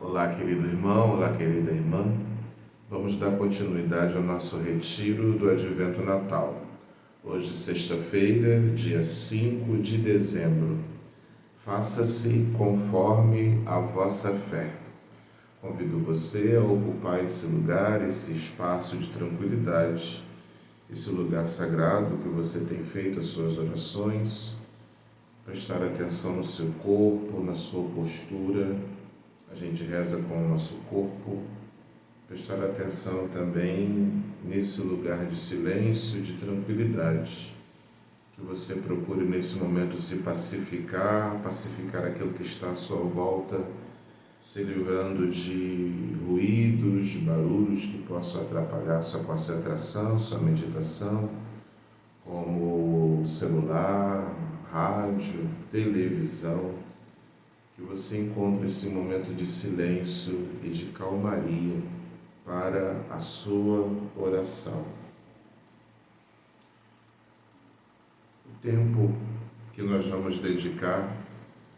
Olá, querido irmão, olá, querida irmã. Vamos dar continuidade ao nosso retiro do Advento Natal. Hoje, sexta-feira, dia 5 de dezembro. Faça-se conforme a vossa fé. Convido você a ocupar esse lugar, esse espaço de tranquilidade, esse lugar sagrado que você tem feito as suas orações, prestar atenção no seu corpo, na sua postura. A gente reza com o nosso corpo, prestar atenção também nesse lugar de silêncio, de tranquilidade, que você procure nesse momento se pacificar aquilo que está à sua volta, se livrando de ruídos, barulhos que possam atrapalhar sua concentração, sua meditação, como celular, rádio, televisão. Que você encontre esse momento de silêncio e de calmaria para a sua oração. O tempo que nós vamos dedicar,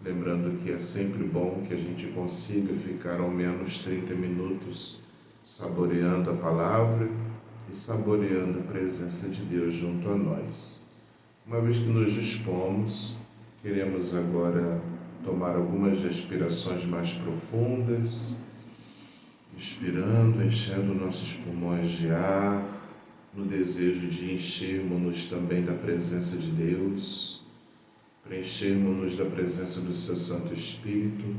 lembrando que é sempre bom que a gente consiga ficar ao menos 30 minutos saboreando a palavra e saboreando a presença de Deus junto a nós. Uma vez que nos dispomos, queremos agora tomar algumas respirações mais profundas, inspirando, enchendo nossos pulmões de ar, no desejo de enchermos-nos também da presença de Deus, preenchermos-nos da presença do seu Santo Espírito,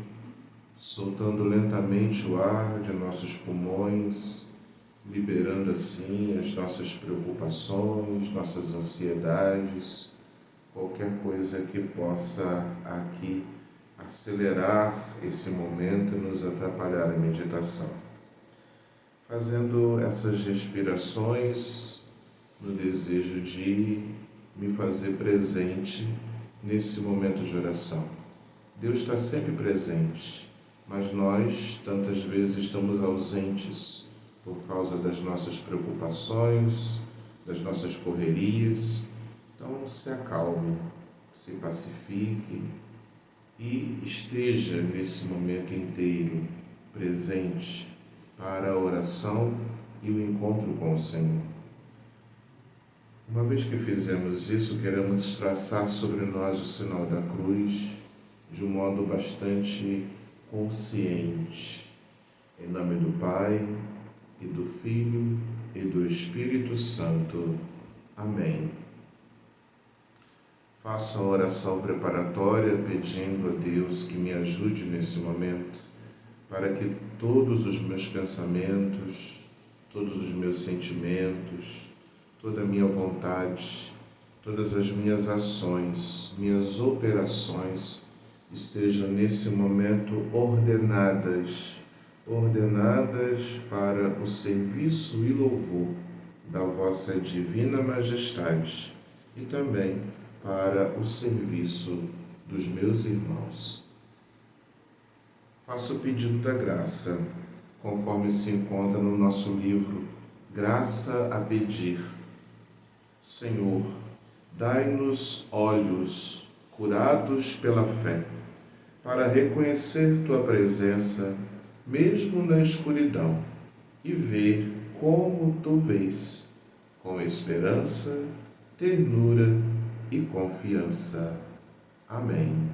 soltando lentamente o ar de nossos pulmões, liberando assim as nossas preocupações, nossas ansiedades, qualquer coisa que possa aqui acelerar esse momento e nos atrapalhar a meditação. Fazendo essas respirações no desejo de me fazer presente nesse momento de oração. Deus está sempre presente, mas nós tantas vezes estamos ausentes por causa das nossas preocupações, das nossas correrias. Então se acalme, se pacifique e esteja nesse momento inteiro presente para a oração e o encontro com o Senhor. Uma vez que fizemos isso, queremos traçar sobre nós o sinal da cruz de um modo bastante consciente. Em nome do Pai, e do Filho, e do Espírito Santo. Amém. Faço a oração preparatória pedindo a Deus que me ajude nesse momento, para que todos os meus pensamentos, todos os meus sentimentos, toda a minha vontade, todas as minhas ações, minhas operações estejam nesse momento ordenadas para o serviço e louvor da vossa divina majestade e também para o serviço dos meus irmãos. Faço o pedido da graça, conforme se encontra no nosso livro Graça a Pedir. Senhor, dai-nos olhos curados pela fé, para reconhecer tua presença, mesmo na escuridão, e ver como tu vês, com esperança, ternura e confiança. Amém.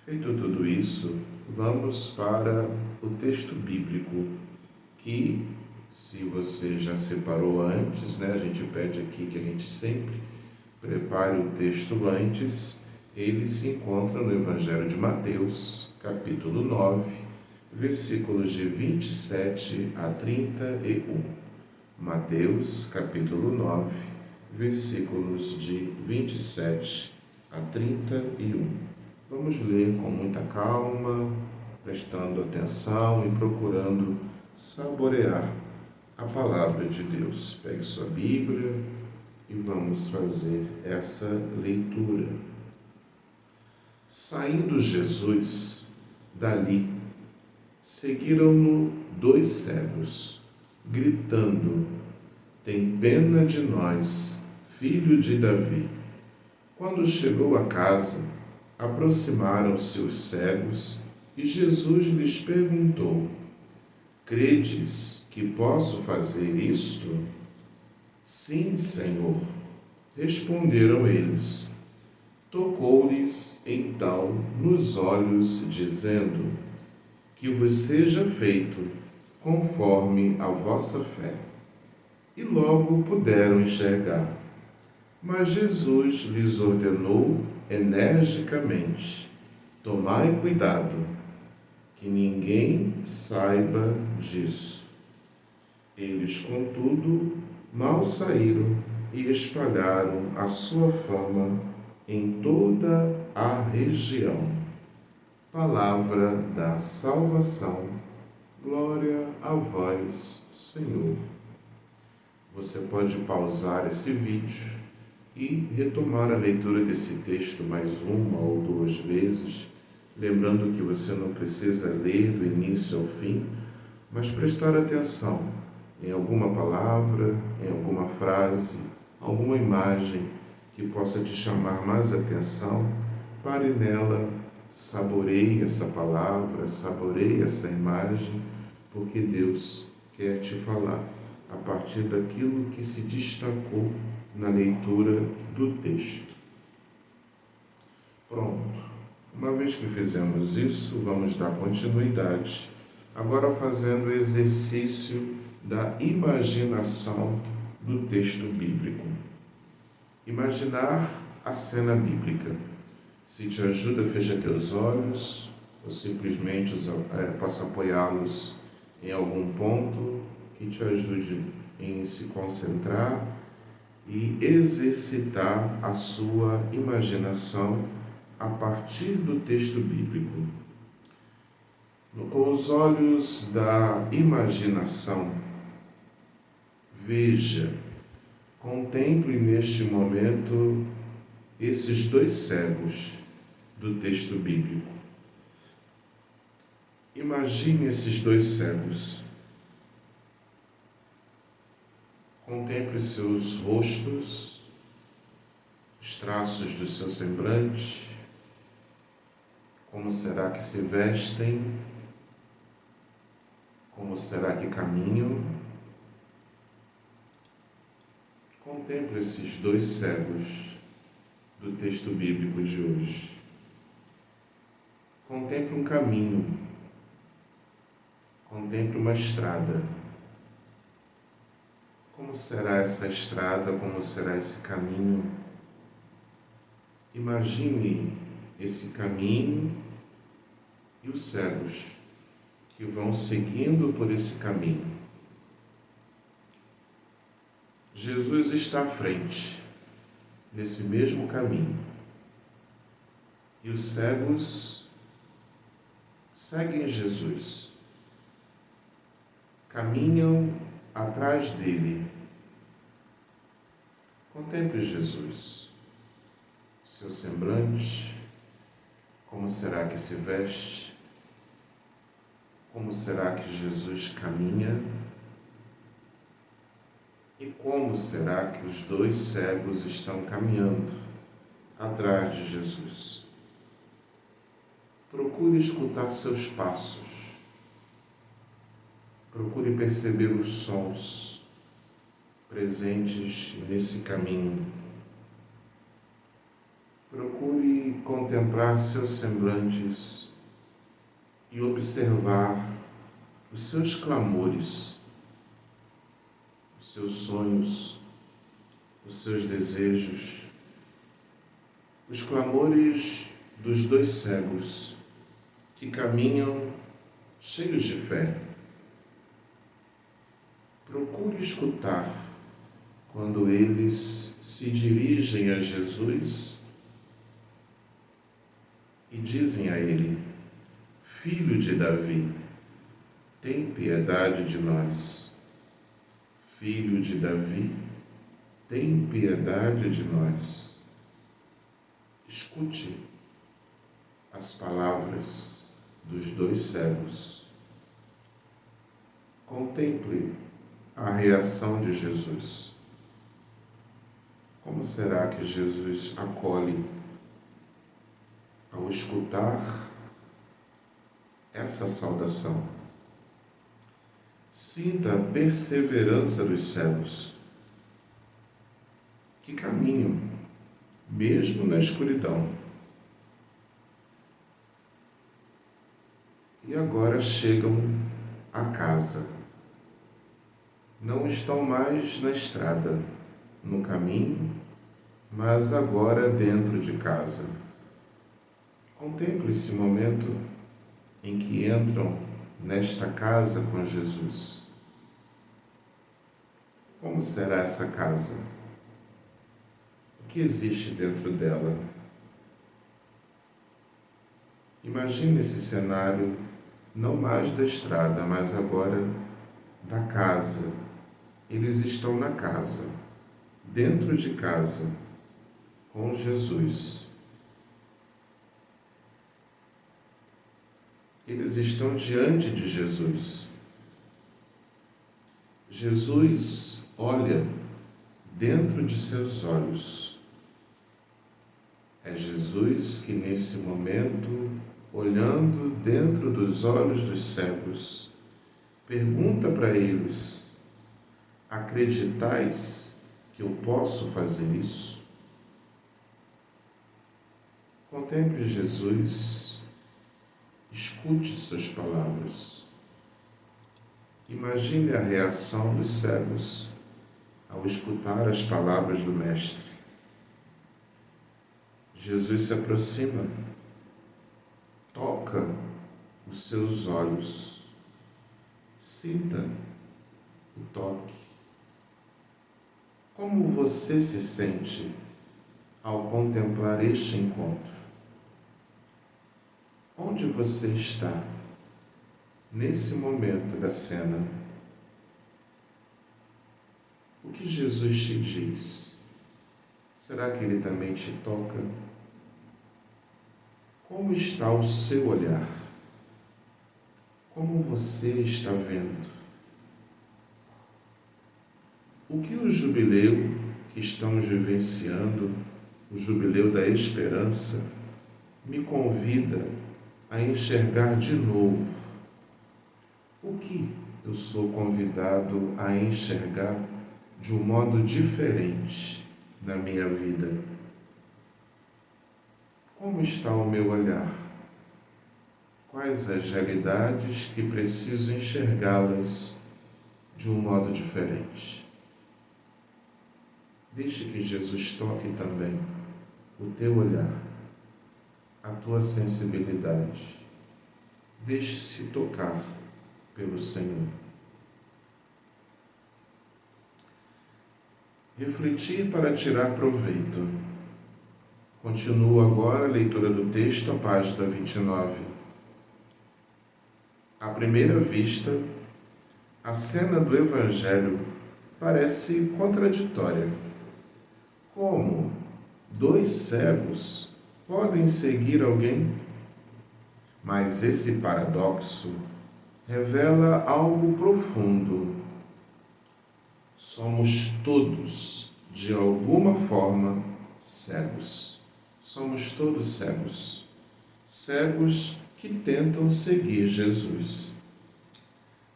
Feito tudo isso, vamos para o texto bíblico, que, se você já separou antes, a gente pede aqui que a gente sempre prepare o texto antes. Ele se encontra no Evangelho de Mateus, capítulo 9, versículos de 27 a 31. Mateus, capítulo 9, versículos de 27 a 31. Vamos ler com muita calma, prestando atenção e procurando saborear a palavra de Deus. Pegue sua Bíblia e vamos fazer essa leitura. Saindo Jesus dali, seguiram-no 2 cegos, gritando: tem pena de nós, filho de Davi. Quando chegou a casa, aproximaram-se os cegos E Jesus lhes perguntou: credes que posso fazer isto? Sim, Senhor, responderam eles. Tocou-lhes então nos olhos, dizendo: que vos seja feito conforme a vossa fé. E logo puderam enxergar. Mas Jesus lhes ordenou energicamente: tomai cuidado, que ninguém saiba disso. Eles, contudo, mal saíram e espalharam a sua fama em toda a região. Palavra da salvação. Glória a vós, Senhor. Você pode pausar esse vídeo e retomar a leitura desse texto mais uma ou duas vezes, lembrando que você não precisa ler do início ao fim, mas prestar atenção em alguma palavra, em alguma frase, alguma imagem que possa te chamar mais atenção. Pare nela, saboreie essa palavra, saboreie essa imagem, porque Deus quer te falar a partir daquilo que se destacou na leitura do texto. Pronto. Uma vez que fizemos isso, vamos dar continuidade, agora fazendo o exercício da imaginação do texto bíblico. Imaginar a cena bíblica. Se te ajuda, fecha teus olhos, ou simplesmente possa apoiá-los em algum ponto que te ajude em se concentrar e exercitar a sua imaginação a partir do texto bíblico. Com os olhos da imaginação, veja, contemple neste momento esses dois cegos do texto bíblico. Imagine esses dois cegos. Contemple seus rostos, os traços do seu semblante, como será que se vestem, como será que caminham. Contemple esses dois cegos do texto bíblico de hoje. Contemple um caminho, contemple uma estrada. Como será essa estrada, como será esse caminho? Imagine esse caminho e os cegos que vão seguindo por esse caminho. Jesus está à frente, nesse mesmo caminho. E os cegos seguem Jesus, caminham atrás dele. Contemple Jesus, seu semblante, como será que se veste, como será que Jesus caminha e como será que os dois cegos estão caminhando atrás de Jesus. Procure escutar seus passos, procure perceber os sons presentes nesse caminho. Procure contemplar seus semblantes e observar os seus clamores, os seus sonhos, os seus desejos, os clamores dos dois cegos que caminham cheios de fé. Procure escutar quando eles se dirigem a Jesus e dizem a ele: Filho de Davi, tem piedade de nós. Filho de Davi, tem piedade de nós. Escute as palavras dos dois cegos. Contemple a reação de Jesus. Como será que Jesus acolhe ao escutar essa saudação. Sinta a perseverança dos cegos, que caminham, mesmo na escuridão. E agora chegam à casa. Não estão mais na estrada, no caminho, mas agora dentro de casa. Contemple esse momento em que entram nesta casa com Jesus. Como será essa casa? O que existe dentro dela? Imagine esse cenário não mais da estrada, mas agora da casa. Eles estão na casa, dentro de casa, com Jesus. Eles estão diante de Jesus. Jesus olha dentro de seus olhos. É Jesus que nesse momento, olhando dentro dos olhos dos cegos, pergunta para eles: acreditais que eu posso fazer isso? Contemple Jesus, escute suas palavras. Imagine a reação dos cegos ao escutar as palavras do Mestre. Jesus se aproxima, toca os seus olhos, sinta o toque. Como você se sente ao contemplar este encontro? Onde você está nesse momento da cena? O que Jesus te diz? Será que Ele também te toca? Como está o seu olhar? Como você está vendo? O que o jubileu que estamos vivenciando, o jubileu da esperança, me convida a enxergar de novo? O que eu sou convidado a enxergar de um modo diferente na minha vida? Como está o meu olhar? Quais as realidades que preciso enxergá-las de um modo diferente? Deixe que Jesus toque também o teu olhar, a tua sensibilidade. Deixe-se tocar pelo Senhor. Refletir para tirar proveito. Continuo agora a leitura do texto, a página 29. À primeira vista, a cena do Evangelho parece contraditória. Como dois cegos podem seguir alguém? Mas esse paradoxo revela algo profundo. Somos todos, de alguma forma, cegos. Somos todos cegos. Cegos que tentam seguir Jesus.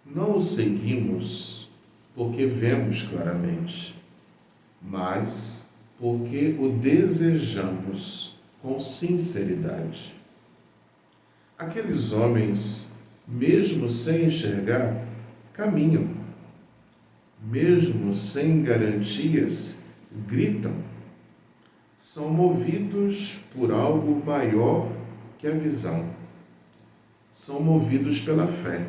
Não o seguimos porque vemos claramente, mas porque o desejamos com sinceridade. Aqueles homens, mesmo sem enxergar, caminham. Mesmo sem garantias, gritam. São movidos por algo maior que a visão. São movidos pela fé.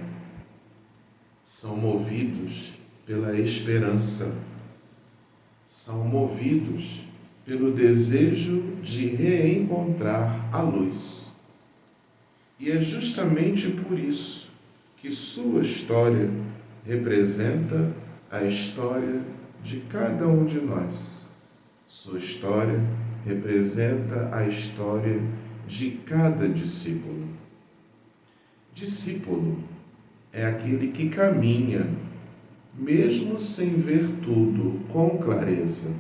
São movidos pela esperança. São movidos pelo desejo de reencontrar a luz. E é justamente por isso que sua história representa a história de cada um de nós. Sua história representa a história de cada discípulo. Discípulo é aquele que caminha, mesmo sem ver tudo com clareza.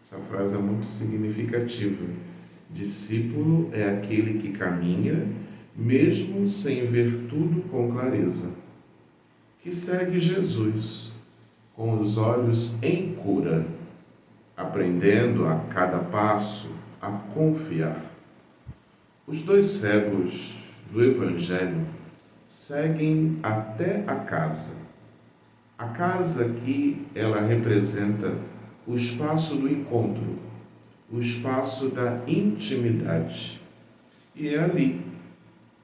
Essa frase é muito significativa. Discípulo é aquele que caminha, mesmo sem ver tudo com clareza, que segue Jesus com os olhos em cura, aprendendo a cada passo a confiar. Os dois cegos do Evangelho seguem até a casa. A casa que ela representa o espaço do encontro, o espaço da intimidade. E é ali,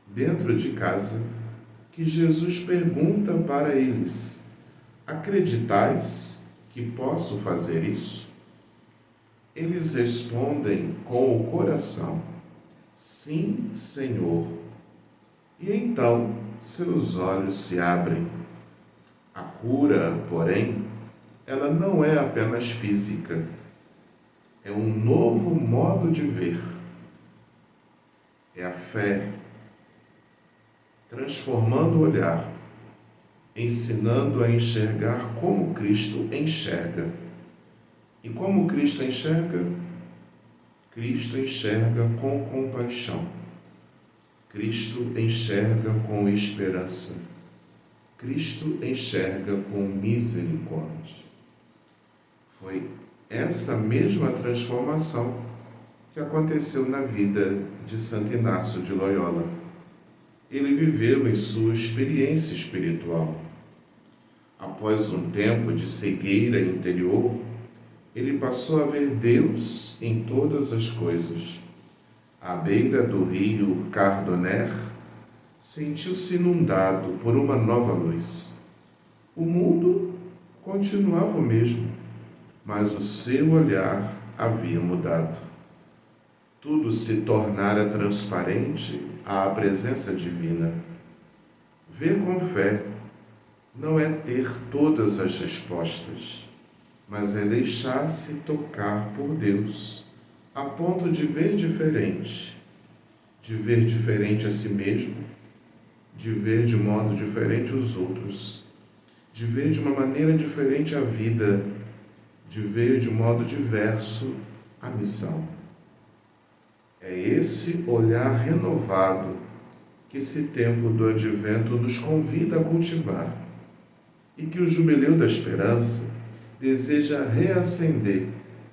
dentro de casa, que Jesus pergunta para eles: acreditais que posso fazer isso? Eles respondem com o coração: sim, Senhor. E então seus olhos se abrem. A cura, porém, ela não é apenas física, é um novo modo de ver. É a fé transformando o olhar, ensinando a enxergar como Cristo enxerga. E como Cristo enxerga? Cristo enxerga com compaixão. Cristo enxerga com esperança. Cristo enxerga com misericórdia. Foi essa mesma transformação que aconteceu na vida de Santo Inácio de Loyola. Ele viveu em sua experiência espiritual. Após um tempo de cegueira interior, ele passou a ver Deus em todas as coisas. À beira do rio Cardoner, sentiu-se inundado por uma nova luz. O mundo continuava o mesmo, mas o seu olhar havia mudado. Tudo se tornara transparente à presença divina. Ver com fé não é ter todas as respostas, mas é deixar-se tocar por Deus, a ponto de ver diferente a si mesmo, de ver de modo diferente os outros, de ver de uma maneira diferente a vida, de ver de modo diverso a missão. É esse olhar renovado que esse tempo do Advento nos convida a cultivar e que o Jubileu da Esperança deseja reacender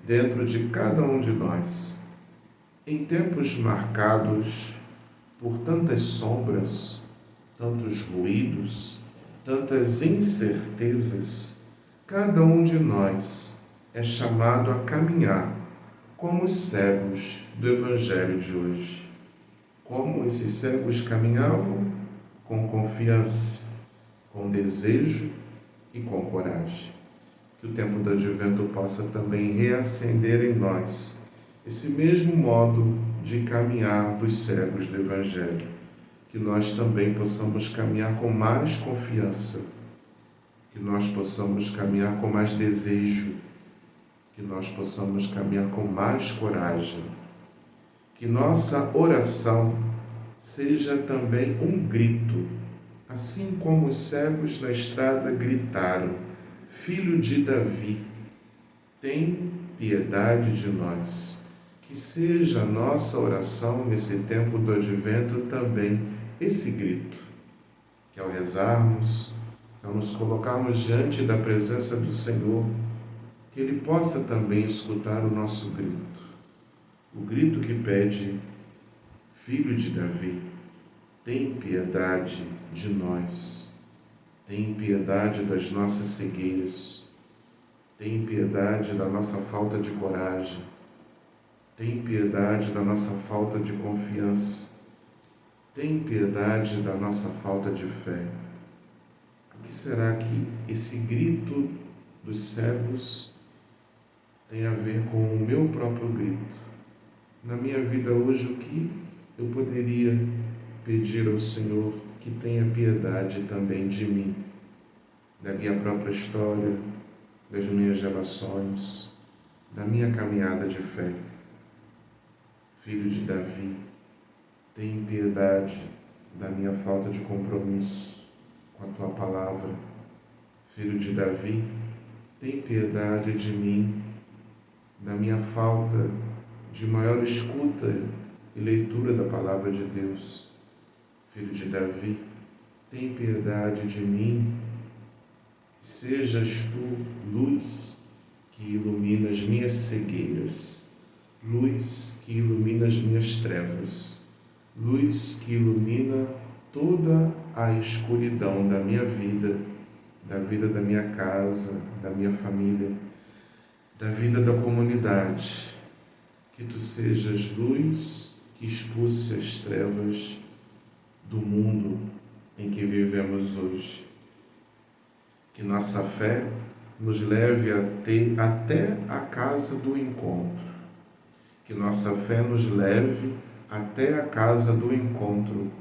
dentro de cada um de nós. Em tempos marcados por tantas sombras, tantos ruídos, tantas incertezas, cada um de nós é chamado a caminhar como os cegos do Evangelho de hoje. Como esses cegos caminhavam? Com confiança, com desejo e com coragem. Que o tempo do Advento possa também reacender em nós esse mesmo modo de caminhar dos cegos do Evangelho. Que nós também possamos caminhar com mais confiança, que nós possamos caminhar com mais desejo, que nós possamos caminhar com mais coragem. Que nossa oração seja também um grito, assim como os cegos na estrada gritaram: Filho de Davi, tem piedade de nós. Que seja a nossa oração nesse tempo do Advento também esse grito. Que ao rezarmos, ao nos colocarmos diante da presença do Senhor, que Ele possa também escutar o nosso grito. O grito que pede: Filho de Davi, tem piedade de nós. Tem piedade das nossas cegueiras. Tem piedade da nossa falta de coragem. Tem piedade da nossa falta de confiança. Tem piedade da nossa falta de fé. O que será que esse grito dos cegos tem a ver com o meu próprio grito? Na minha vida hoje, o que eu poderia pedir ao Senhor que tenha piedade também de mim, da minha própria história, das minhas relações, da minha caminhada de fé? Filho de Davi, tem piedade da minha falta de compromisso com a Tua palavra. Filho de Davi, tem piedade de mim, da minha falta de maior escuta e leitura da palavra de Deus. Filho de Davi, tem piedade de mim. Sejas tu luz que ilumina as minhas cegueiras, luz que ilumina as minhas trevas, luz que ilumina toda a escuridão da minha vida, da vida da minha casa, da minha família, da vida da comunidade. Que tu sejas luz que expulse as trevas do mundo em que vivemos hoje. Que nossa fé nos leve até a casa do encontro. Que nossa fé nos leve até a casa do encontro,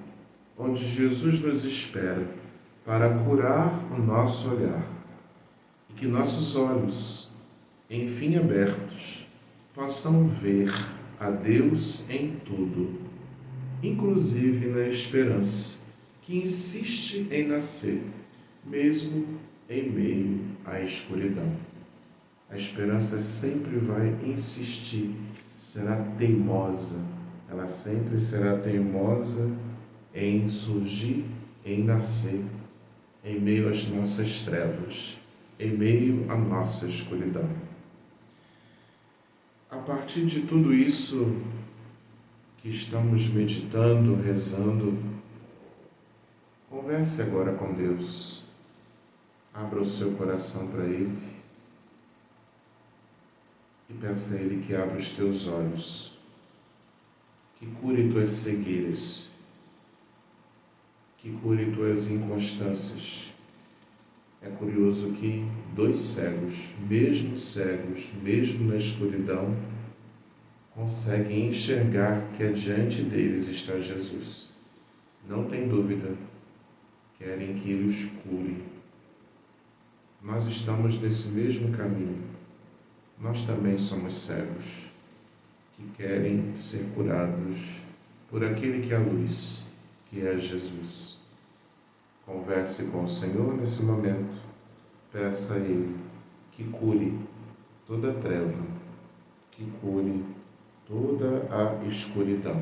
onde Jesus nos espera para curar o nosso olhar. E que nossos olhos, enfim abertos, possam ver a Deus em tudo, inclusive na esperança, que insiste em nascer, mesmo em meio à escuridão. A esperança sempre vai insistir, será teimosa, ela sempre será teimosa em surgir, em nascer, em meio às nossas trevas, em meio à nossa escuridão. A partir de tudo isso que estamos meditando, rezando, converse agora com Deus. Abra o seu coração para Ele e peça a Ele que abra os teus olhos, que cure tuas cegueiras, que cure tuas inconstâncias. É curioso que dois cegos, mesmo na escuridão, conseguem enxergar que adiante deles está Jesus. Não tem dúvida, querem que Ele os cure. Nós estamos nesse mesmo caminho. Nós também somos cegos, que querem ser curados por aquele que é a luz, que é Jesus. Converse com o Senhor nesse momento. Peça a Ele que cure toda treva, que cure toda a escuridão.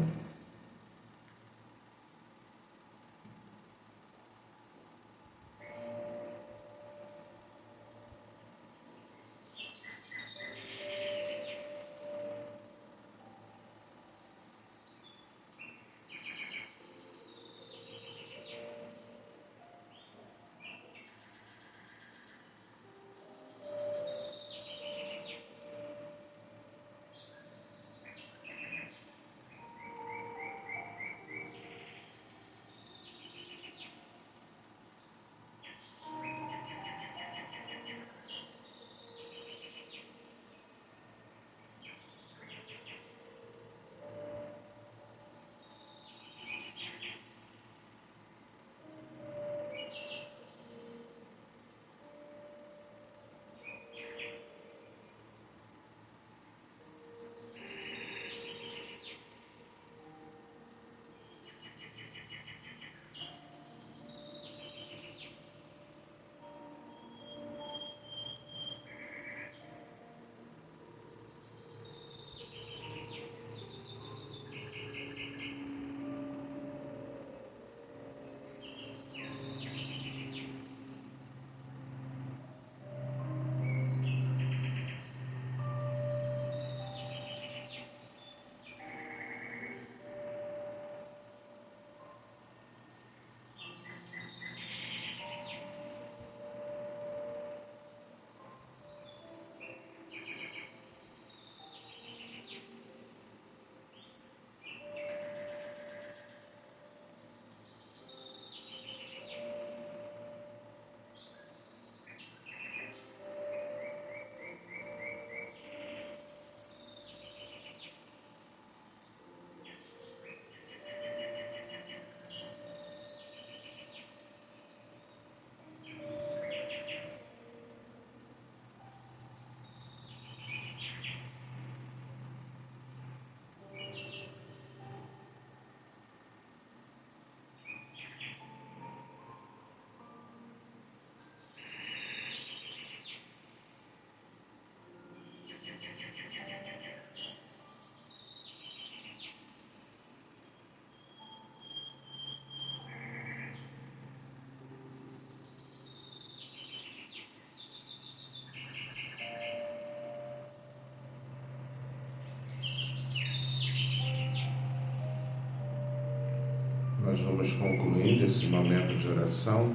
vamos concluindo esse momento de oração,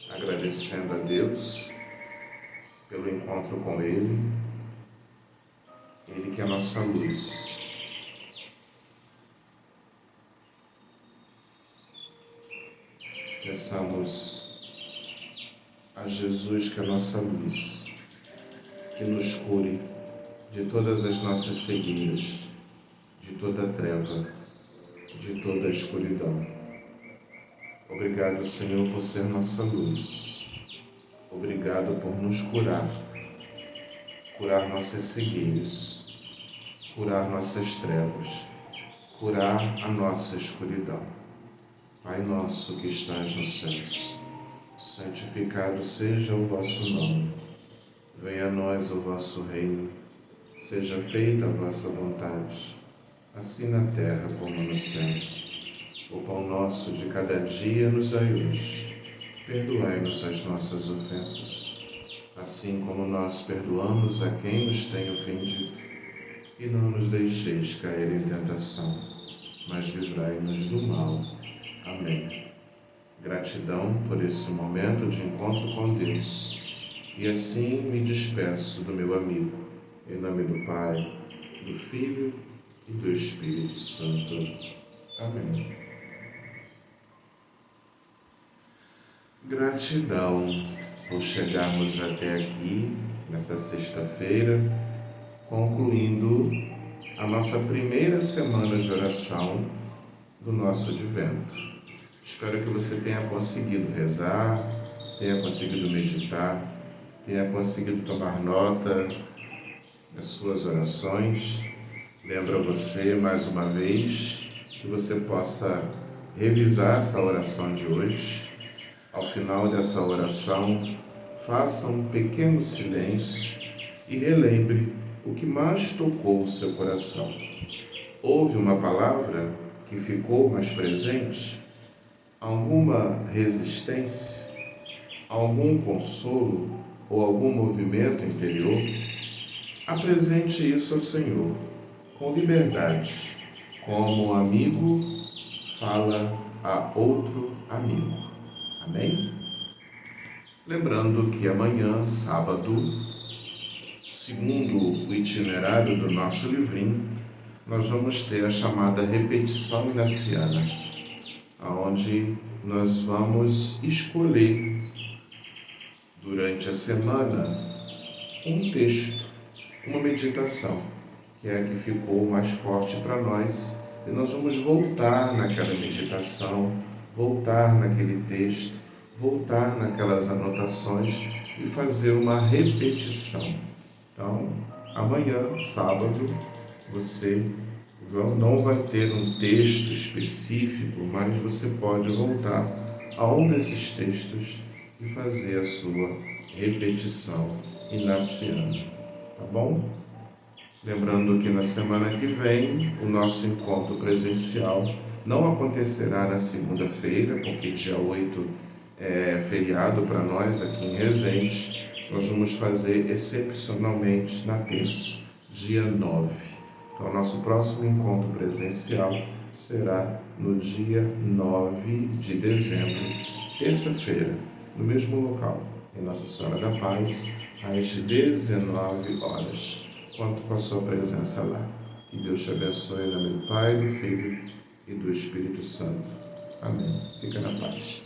agradecendo a Deus pelo encontro com Ele, Ele que é a nossa luz. Peçamos a Jesus, que é a nossa luz, que nos cure de todas as nossas cegueiras, de toda a treva, de toda a escuridão. Obrigado, Senhor, por ser nossa luz. Obrigado por nos curar nossas cegueiras, curar nossas trevas, curar a nossa escuridão. Pai nosso que estás nos céus, santificado seja o vosso nome. Venha a nós o vosso reino. Seja feita a vossa vontade, assim na terra como no céu. O pão nosso de cada dia nos dai hoje. Perdoai-nos as nossas ofensas, assim como nós perdoamos a quem nos tem ofendido. E não nos deixeis cair em tentação, mas livrai-nos do mal. Amém. Gratidão por esse momento de encontro com Deus. E assim me despeço do meu amigo. Em nome do Pai, do Filho e do Espírito Santo. Amém. Gratidão por chegarmos até aqui, nessa sexta-feira, concluindo a nossa primeira semana de oração do nosso advento. Espero que você tenha conseguido rezar, tenha conseguido meditar, tenha conseguido tomar nota das suas orações. Lembro a você, mais uma vez, que você possa revisar essa oração de hoje. Ao final dessa oração, faça um pequeno silêncio e relembre o que mais tocou o seu coração. Houve uma palavra que ficou mais presente? Alguma resistência? Algum consolo ou algum movimento interior? Apresente isso ao Senhor com liberdade, como um amigo fala a outro amigo. Amém? Lembrando que amanhã, sábado, segundo o itinerário do nosso livrinho, nós vamos ter a chamada repetição inaciana, onde nós vamos escolher durante a semana um texto, uma meditação, que é a que ficou mais forte para nós, e nós vamos voltar naquela meditação, voltar naquele texto, voltar naquelas anotações e fazer uma repetição. Então, amanhã, sábado, você não vai ter um texto específico, mas você pode voltar a um desses textos e fazer a sua repetição inaciana, tá bom? Lembrando que na semana que vem, o nosso encontro presencial não acontecerá na segunda-feira, porque dia 8 é feriado para nós aqui em Resende. Nós vamos fazer excepcionalmente na terça, dia 9. Então, nosso próximo encontro presencial será no dia 9 de dezembro, terça-feira, no mesmo local, em Nossa Senhora da Paz, às 19 horas. Conto com a sua presença lá. Que Deus te abençoe em nome do Pai, do Filho e do Espírito Santo. Amém. Fica na paz.